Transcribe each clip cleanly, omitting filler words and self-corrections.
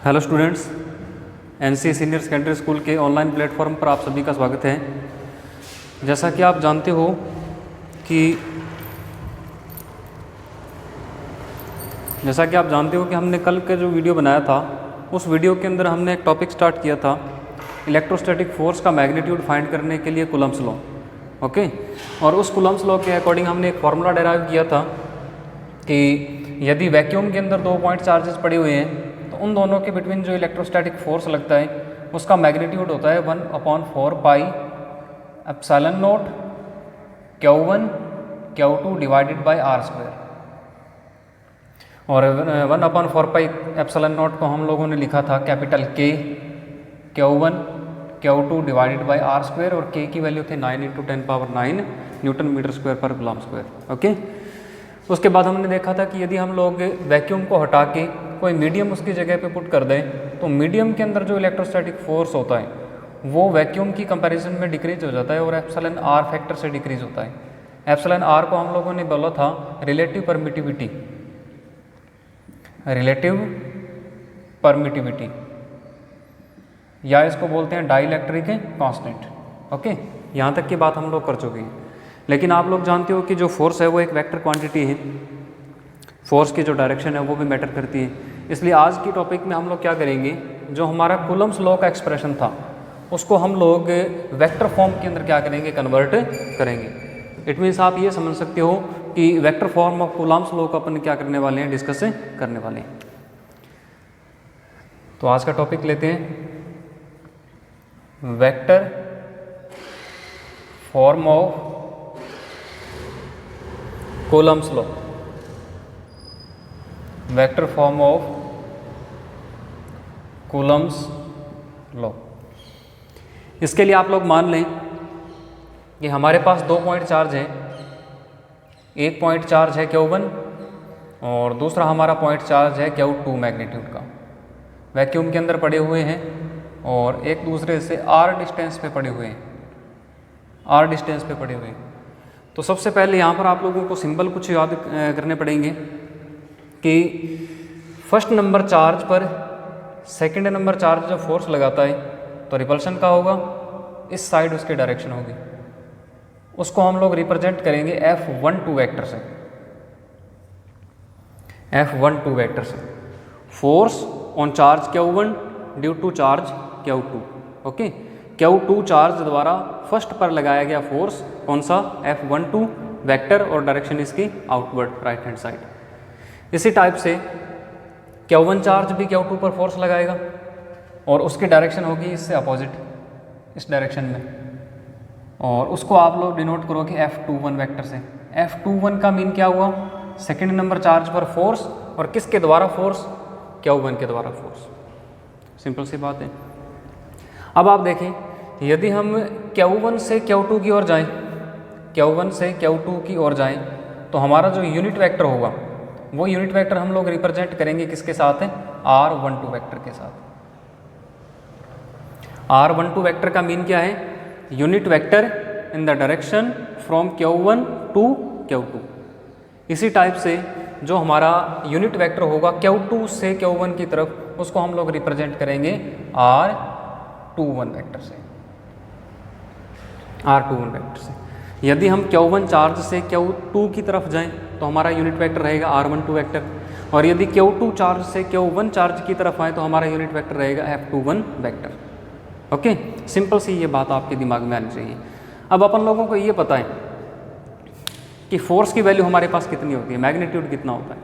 Hello students, NC senior secondary school के online platform पर आप सभी का स्वागत है। जैसा कि आप जानते हो कि हमने कल का जो वीडियो बनाया था, उस वीडियो के अंदर हमने एक टॉपिक स्टार्ट किया था इलेक्ट्रोस्टैटिक फोर्स का मैग्नीट्यूड फाइंड करने के लिए कूलम्ब्स लॉ। ओके, और उस कूलम्ब्स लॉ के अकॉर्डिंग हमने एक फार्मूला डेराइव किया था कि यदि वैक्यूम के अंदर 2 पॉइंट चार्जेस पड़े हुए हैं तो उन दोनों के बिटवीन जो इलेक्ट्रोस्टैटिक फोर्स लगता है उसका मैग्नीट्यूड होता है 1/4 pi epsilon not Q1 Q2 divided by R square. और 1/4 पाई एप्सिलॉन नॉट को हम लोगों ने लिखा था capital K Q1 Q2 divided by R square, और K की वैल्यू थी 9 × 10⁹ न्यूटन मीटर स्क्वायर पर कूलम्ब स्क्वायर। ओके, उसके बाद हमने देखा था कि यदि हम लोग वैक्यूम को हटा के कोई मीडियम उसकी जगह पे पुट कर दें तो मीडियम के अंदर जो इलेक्ट्रोस्टैटिक फोर्स होता है वो वैक्यूम की कंपैरिजन में डिक्रीज हो जाता है और एप्सिलॉन R फैक्टर से डिक्रीज होता है। एप्सिलॉन R को हम लोगों ने बोला था रिलेटिव परमिटिविटी, या इसको बोलते हैं डाइलेक्ट्रिक कांस्टेंट। ओके, यहाँ तक की बात हम लोग कर चुके हैं। लेकिन आप लोग जानते हो कि जो फोर्स है वो एक वेक्टर क्वांटिटी है, फोर्स की जो डायरेक्शन है वो भी मैटर करती है। इसलिए आज की टॉपिक में हम लोग क्या करेंगे, जो हमारा कूलम्ब्स लॉ का एक्सप्रेशन था उसको हम लोग वेक्टर फॉर्म के अंदर क्या करेंगे, कन्वर्ट करेंगे। इट मीन्स आप ये समझ सकते हो कि vector form of Coulomb's law को अपन क्या करने वाले हैं, डिस्कस करने वाले हैं। तो आज का टॉपिक लेते हैं vector form of Coulomb's law. Vector form of Coulomb's law. इसके लिए आप लोग मान लें कि हमारे पास 2 पॉइंट चार्ज हैं। एक पॉइंट चार्ज है Q1 और दूसरा हमारा पॉइंट चार्ज है Q2 मैग्नीट्यूड का। वैक्यूम के अंदर पड़े हुए हैं और एक दूसरे से R डिस्टेंस पे पड़े हुए हैं। तो सबसे पहले यहाँ पर आप लोगों को सिंबल कुछ याद करने पड़ेंगे कि फर्स्ट नंबर चार्ज पर सेकंड नंबर चार्ज जब फोर्स लगाता है तो रिपल्शन का होगा, इस साइड उसकी डायरेक्शन होगी। उसको हम लोग रिप्रेजेंट करेंगे F12 वेक्टर से। Force on charge Q1 due to charge Q2। Okay, Q2 charge द्वारा फर्स्ट पर लगाया गया फोर्स कौन सा, F12 वेक्टर, और डायरेक्शन इसकी आउटवर्ड राइट हैंड साइड। इसी टाइप से Q1 चार्ज भी Q2 पर फोर्स लगाएगा और उसकी डायरेक्शन होगी इससे अपोजिट, इस डायरेक्शन में, और उसको आप लोग डिनोट करोगे F21 वेक्टर से। F21 का मीन क्या हुआ, सेकंड नंबर चार्ज पर फोर्स, और किसके द्वारा फोर्स, Q1 के द्वारा फोर्स। सिंपल सी बात है। अब आप देखें, यदि हम Q1 से Q2 की ओर जाएं तो हमारा जो यूनिट वेक्टर होगा वो यूनिट वेक्टर हम लोग रिप्रेजेंट करेंगे किसके साथ है, R12 वेक्टर के साथ। R12 वेक्टर का मीन क्या है, unit vector in the direction from Q1 to Q2। इसी टाइप से जो हमारा यूनिट वेक्टर होगा Q2 से Q1 की तरफ, उसको हम लोग रिप्रेजेंट करेंगे R21 वेक्टर से। यदि हम Q1 चार्ज से Q2 की तरफ जाएं तो हमारा यूनिट वेक्टर रहेगा R12 वेक्टर, और यदि Q2 चार्ज से Q1 चार्ज की तरफ आए तो हमारा यूनिट वेक्टर रहेगा F21 वेक्टर। ओके, सिंपल सी ये बात आपके दिमाग में आनी चाहिए। अब अपन लोगों को ये पता है कि फोर्स की वैल्यू हमारे पास कितनी होती है, मैग्नीट्यूड कितना होता है,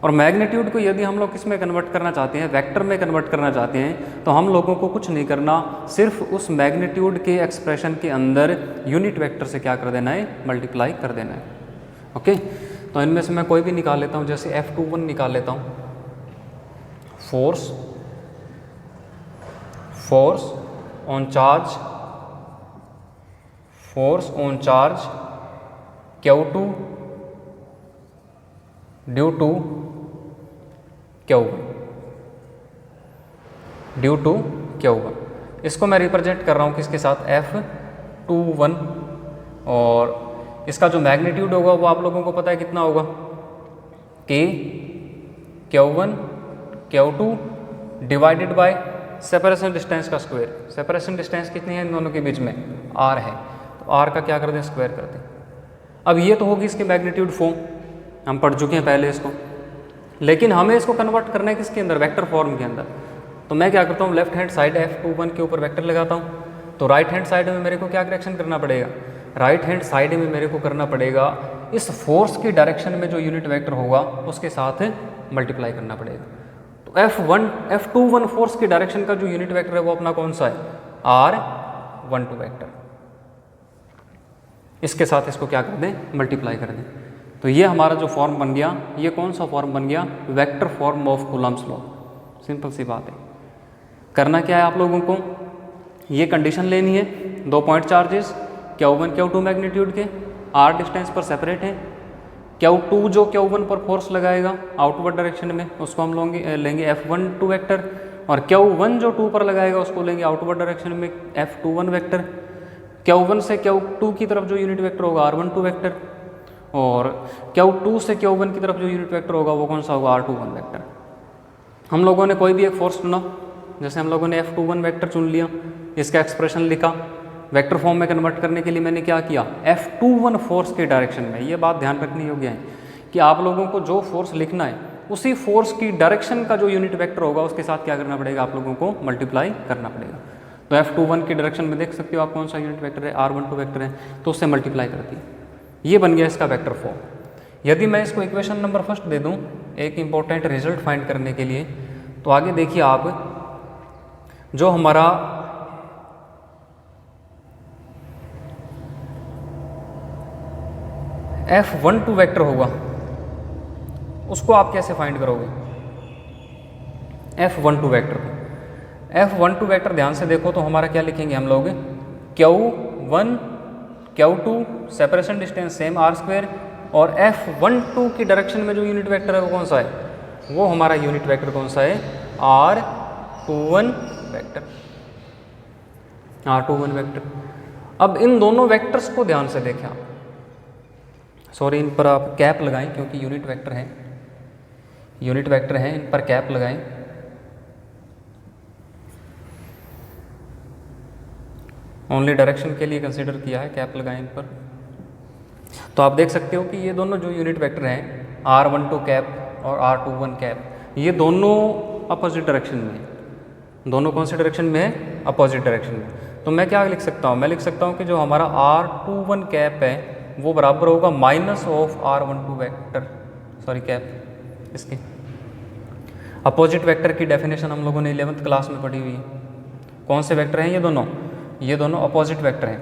और मैग्नीट्यूड को यदि हम लोग किस में कन्वर्ट करना चाहते हैं, वेक्टर में कन्वर्ट करना चाहते हैं, तो हम लोगों को कुछ नहीं करना, सिर्फ उस मैग्नीट्यूड के एक्सप्रेशन के अंदर यूनिट वेक्टर से क्या कर देना है, मल्टीप्लाई कर देना है। ओके, तो इनमें से मैं कोई भी निकाल लेता हूँ, जैसे F21 निकाल लेता हूँ। Force on charge Q2 due to Q1। इसको मैं रिप्रेजेंट कर रहा हूँ किसके साथ, F21, और इसका जो मैग्नीट्यूड होगा वो आप लोगों को पता है कितना होगा, K Q1 Q2 divided by separation distance का स्क्वायर। सेपरेशन डिस्टेंस कितनी है इन दोनों के बीच में, r है, तो r का क्या कर दें, स्क्वायर कर दें। अब ये तो होगी इसकी मैग्नीट्यूड फॉर्म, हम पढ़ चुके हैं पहले इसको, लेकिन हमें इसको कन्वर्ट करना है किसके अंदर, वेक्टर फॉर्म के अंदर। तो मैं क्या करता हूँ, लेफ्ट हैंड साइड F21 के ऊपर वेक्टर लगाता हूँ, तो राइट हैंड साइड में मेरे को क्या करेक्शन करना पड़ेगा, राइट हैंड साइड में मेरे को करना पड़ेगा इस फोर्स की डायरेक्शन में जो यूनिट वेक्टर होगा उसके साथ मल्टीप्लाई करना पड़ेगा। तो F21 फोर्स की डायरेक्शन का जो यूनिट वेक्टर है वो अपना कौन सा है, R12 वेक्टर। इसके साथ इसको क्या कर दें, मल्टीप्लाई कर दें। तो ये हमारा जो फॉर्म बन गया, ये कौन सा फॉर्म बन गया, vector form of Coulomb's law. Simple सी बात है। करना क्या है आप लोगों को, ये कंडीशन लेनी है, 2 point charges Q1 Q2 magnitude के, R डिस्टेंस पर सेपरेट है। Q2 जो Q1 पर फोर्स लगाएगा आउटवर्ड डायरेक्शन में उसको हम लेंगे F12 वेक्टर, और Q1 जो 2 पर लगाएगा उसको लेंगे आउटवर्ड डायरेक्शन में F21 वेक्टर। Q1 से Q2 की तरफ जो यूनिट वेक्टर होगा R12 वेक्टर, और Q2 से Q1 की तरफ जो यूनिट वेक्टर होगा वो कौन सा होगा, R21 वेक्टर। हम लोगों ने कोई भी एक फोर्स चुना, जैसे हम लोगों ने F21 वेक्टर चुन लिया, इसका एक्सप्रेशन लिखा, वेक्टर फॉर्म में कन्वर्ट करने के लिए मैंने क्या किया, F21 फोर्स के डायरेक्शन में। ये बात ध्यान रखनी योग्य है कि आप लोगों को जो फोर्स लिखना है उसी फोर्स की डायरेक्शन का जो यूनिट वेक्टर होगा उसके साथ क्या करना पड़ेगा, आप लोगों को मल्टीप्लाई करना पड़ेगा। तो F21 की डायरेक्शन में देख सकते हो आप कौन सा यूनिट वेक्टर है, R12 वेक्टर है, तो उससे मल्टीप्लाई करती है। ये बन गया इसका वेक्टर फॉर्म। यदि मैं इसको इक्वेशन नंबर फर्स्ट दे दूँ एक इंपॉर्टेंट रिजल्ट फाइंड करने के लिए, तो आगे देखिए आप, जो हमारा F12 वेक्टर होगा उसको आप कैसे फाइंड करोगे, F12 वेक्टर को। F12 वेक्टर ध्यान से देखो तो हमारा क्या लिखेंगे हम लोग, Q1 Q2 separation distance same R², और F12 की डायरेक्शन में जो यूनिट वेक्टर है वो कौन सा है, वो हमारा यूनिट वेक्टर कौन सा है, R21 वेक्टर, R21 वेक्टर। अब इन दोनों वेक्टर्स को ध्यान से देखें आप, सॉरी इन पर आप कैप लगाएं क्योंकि यूनिट वेक्टर है, यूनिट वेक्टर है, इन पर कैप लगाएं। ओनली डायरेक्शन के लिए कंसीडर किया है, कैप लगाएं इन पर। तो आप देख सकते हो कि ये दोनों जो यूनिट वेक्टर हैं R12 कैप और R21 कैप, ये दोनों अपोजिट डायरेक्शन में है। दोनों कौन से डायरेक्शन में है, अपोजिट डायरेक्शन में। तो मैं क्या लिख सकता हूँ, मैं लिख सकता हूँ कि जो हमारा R21 कैप है वो बराबर होगा minus of R12 vector, sorry cap. इसकी अपोजिट वेक्टर की डेफिनेशन हम लोगों ने 11th क्लास में पढ़ी हुई है। कौन से वेक्टर हैं ये दोनों अपोजिट वेक्टर हैं,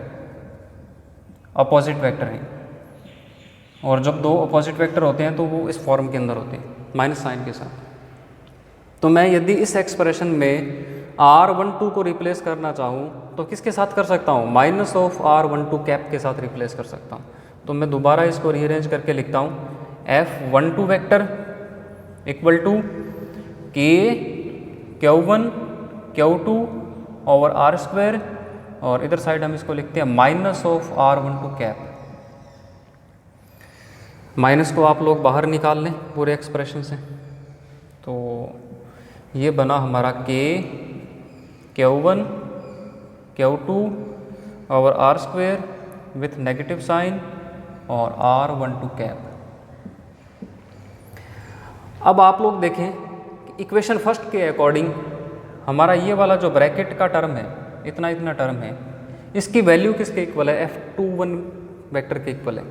अपोजिट वेक्टर हैं। और जब दो अपोजिट वेक्टर होते हैं तो वो इस फॉर्म के अंदर होते हैं, माइनस साइन के साथ। तो मैं यदि इस एक्सप्रेशन में R12 को रिप्लेस करना चाहूँ तो किसके साथ कर सकता हूँ, माइनस ऑफ R12 कैप के साथ रिप्लेस कर सकता हूँ। तो मैं दोबारा इसको रीअरेंज करके लिखता हूँ, F12 vector equal to Q1 Q2 over R², और इधर साइड हम इसको लिखते हैं minus of R12 cap. Minus को आप लोग बाहर निकाल लें पूरे एक्सप्रेशन से, तो ये बना हमारा Q1 Q2 over R² with negative sign और R12 कैप। अब आप लोग देखें कि इक्वेशन फर्स्ट के अकॉर्डिंग हमारा ये वाला जो ब्रैकेट का टर्म है, इतना इतना टर्म है, इसकी वैल्यू किसके इक्वल है, F21 वेक्टर के इक्वल है।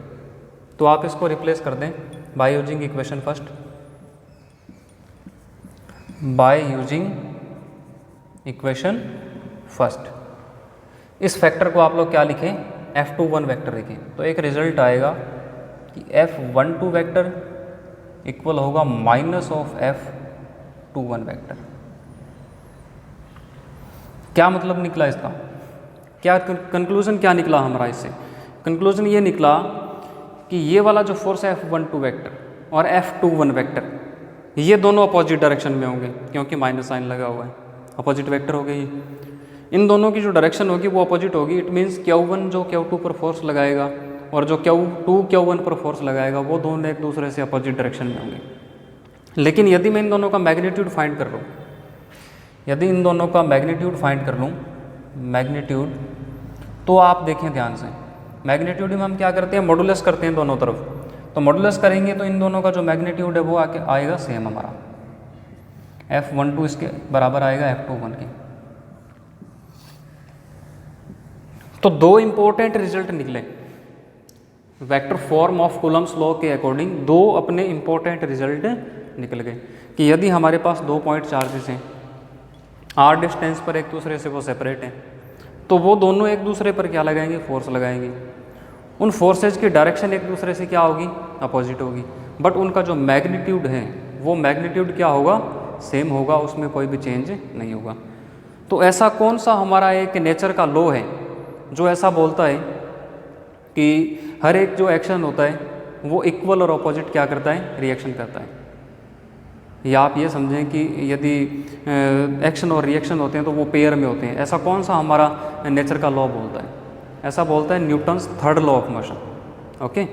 तो आप इसको रिप्लेस कर दें by using equation first, by using equation first. इस फैक्टर को आप लोग क्या लिखें, F21 वेक्टर लिखें। तो एक रिजल्ट आएगा कि F12 वेक्टर इक्वल होगा माइनस ऑफ F21 वेक्टर। क्या मतलब निकला इसका, क्या कंक्लूजन क्या निकला हमारा इससे, कंक्लूजन ये निकला कि ये वाला जो फोर्स है F12 वेक्टर और F21 वेक्टर ये दोनों अपोजिट डायरेक्शन में होंगे, क्योंकि माइनस साइन लगा हुआ है, अपोजिट वेक्टर हो गई। इन दोनों की जो डायरेक्शन होगी वो अपोजिट होगी। इट मीन्स Q1 जो Q2 पर फोर्स लगाएगा और जो Q2 Q1 पर फोर्स लगाएगा वो दोनों एक दूसरे से अपोजिट डायरेक्शन में होंगे। लेकिन यदि मैं इन दोनों का मैग्नीट्यूड फाइंड कर रहा हूँ यदि इन दोनों का मैग्नीट्यूड फाइंड कर लूँ, मैग्नीट्यूड, तो आप देखें ध्यान से, मैग्नीट्यूड में हम क्या करते हैं, मॉडुलस करते हैं दोनों तरफ। तो मॉडुलस करेंगे तो इन दोनों का जो मैग्नीट्यूड है वो आके आएगा सेम हमारा, F12 इसके बराबर आएगा F21 के। तो दो इंपॉर्टेंट रिजल्ट निकले vector form of Coulomb's law के अकॉर्डिंग, दो अपने इंपॉर्टेंट रिजल्ट निकल गए कि यदि हमारे पास 2 पॉइंट चार्जेस हैं, r डिस्टेंस पर एक दूसरे से वो सेपरेट हैं, तो वो दोनों एक दूसरे पर क्या लगाएंगे, फोर्स लगाएंगे। उन फोर्सेज की डायरेक्शन एक दूसरे से क्या होगी, अपोजिट होगी, बट उनका जो मैग्नीट्यूड है वो मैग्नीट्यूड क्या होगा, सेम होगा, उसमें कोई भी चेंज नहीं होगा। तो ऐसा कौन सा हमारा एक नेचर का लॉ है जो ऐसा बोलता है कि हर एक जो एक्शन होता है वो इक्वल और अपोजिट क्या करता है, रिएक्शन करता है। या आप ये समझें कि यदि एक्शन और रिएक्शन होते हैं तो वो पेयर में होते हैं। ऐसा कौन सा हमारा नेचर का लॉ बोलता है, ऐसा बोलता है Newton's third law of motion. Okay,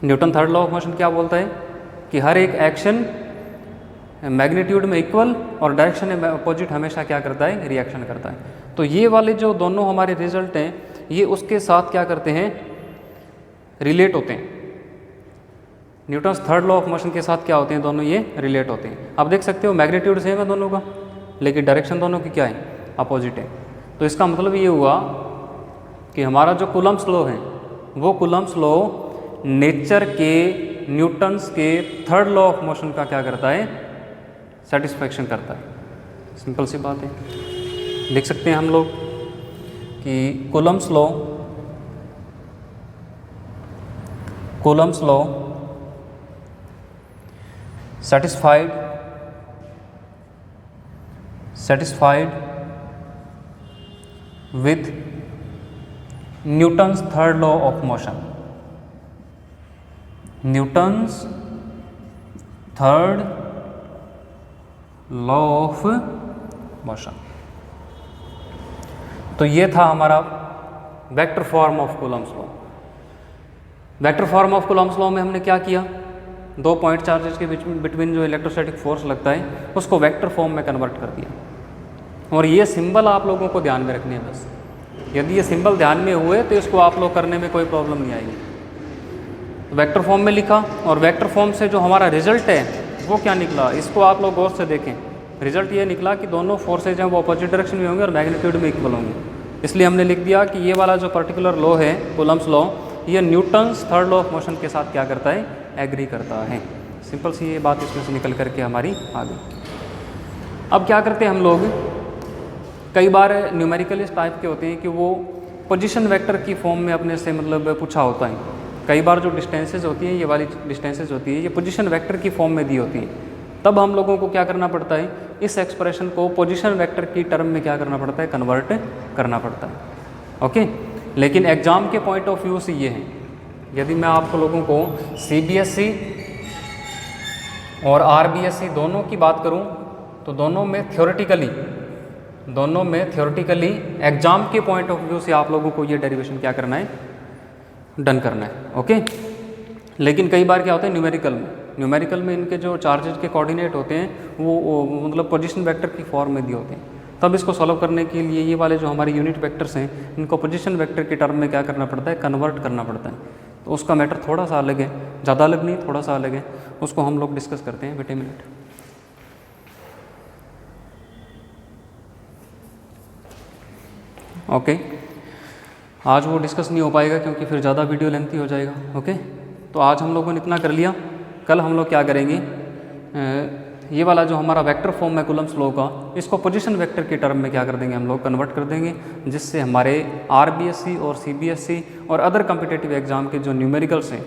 Newton third law of motion क्या बोलता है कि हर एक एक्शन मैग्नीट्यूड में इक्वल और डायरेक्शन में अपोजिट हमेशा क्या करता है, रिएक्शन करता है। तो ये वाले जो दोनों हमारे रिजल्ट हैं ये उसके साथ क्या करते हैं, रिलेट होते हैं। Newton's third law of motion के साथ क्या होते हैं, दोनों ये रिलेट होते हैं। आप देख सकते हो मैग्नीट्यूड सेम है दोनों का, लेकिन डायरेक्शन दोनों की क्या है, अपोजिट है। तो इसका मतलब ये हुआ कि हमारा जो कूलम्स लॉ है वो कूलम्स लॉ नेचर के न्यूटन्स के थर्ड लॉ ऑफ मोशन का क्या करता है, सेटिस्फैक्शन करता है। सिंपल सी बात है, लिख सकते हैं हम लोग कि Coulomb's law satisfied with Newton's third law of motion, Newton's third law of motion। तो ये था हमारा vector form of Coulomb's law. Vector form of Coulomb's law में हमने क्या किया, 2 पॉइंट चार्जेस के बिटवीन जो इलेक्ट्रोस्टैटिक फोर्स लगता है उसको वेक्टर फॉर्म में कन्वर्ट कर दिया। और ये सिंबल आप लोगों को ध्यान में रखने हैं बस, यदि ये सिंबल ध्यान में हुए तो इसको आप लोग करने में कोई प्रॉब्लम नहीं आएगी। वेक्टर फॉर्म में लिखा और वेक्टर फॉर्म से जो हमारा रिजल्ट है वो क्या निकला, इसको आप लोग गौर से देखें। रिजल्ट ये निकला कि दोनों फोर्सेज हैं वो अपोजिट डायरेक्शन में होंगे और मैग्नीट्यूड में इक्वल होंगे। इसलिए हमने लिख दिया कि ये वाला जो पर्टिकुलर लॉ है कूलम्स लॉ, ये Newton's third law of motion के साथ क्या करता है, एग्री करता है। सिंपल सी ये बात इसमें से निकल करके हमारी आ गई। अब क्या करते हैं हम लोग, कई बार न्यूमेरिकल इस टाइप के होते हैं कि वो पोजीशन वेक्टर की फॉर्म में अपने से मतलब पूछा होता है। कई बार जो डिस्टेंसेज होती हैं, ये वाली डिस्टेंसेज होती है, ये पोजीशन वेक्टर की फॉर्म में दी होती है। तब हम लोगों को क्या करना पड़ता है, इस एक्सप्रेशन को पोजीशन वेक्टर की टर्म में क्या करना पड़ता है, कन्वर्ट करना पड़ता है। ओके, लेकिन एग्जाम के पॉइंट ऑफ व्यू से ये है, यदि मैं आपको लोगों को CBSE और RBSE दोनों की बात करूं तो दोनों में थ्योरेटिकली एग्जाम के पॉइंट ऑफ व्यू से आप लोगों को ये डेरिवेशन क्या करना है, डन करना है। ओके, लेकिन कई बार क्या होता है न्यूमेरिकल में इनके जो चार्जेज के कोऑर्डिनेट होते हैं वो मतलब पोजीशन वेक्टर की फॉर्म में दिए होते हैं। तब इसको सॉल्व करने के लिए ये वाले जो हमारे यूनिट वेक्टर्स हैं इनको पोजीशन वेक्टर की टर्म में क्या करना पड़ता है, कन्वर्ट करना पड़ता है। तो उसका मैटर थोड़ा सा अलग है, ज़्यादा अलग नहीं, थोड़ा सा अलग है। उसको हम लोग डिस्कस करते हैं बेटे मिनट। ओके, आज वो डिस्कस नहीं हो पाएगा क्योंकि फिर ज़्यादा वीडियो लेंथी हो जाएगा। ओके, तो आज हम लोगों ने इतना कर लिया। कल हम लोग क्या करेंगे, ये वाला जो हमारा वेक्टर फॉर्म है कूलम्स लॉ का, इसको पोजीशन वेक्टर की टर्म में क्या कर देंगे, हम लोग कन्वर्ट कर देंगे, जिससे हमारे RBSE और CBSE और अदर कम्पिटेटिव एग्जाम के जो न्यूमेरिकल्स हैं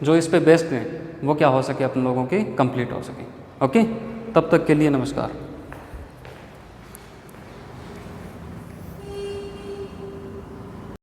जो इस पे बेस्ड हैं वो क्या हो सके, अपन लोगों के कंप्लीट हो सके। ओके, तब तक के लिए नमस्कार।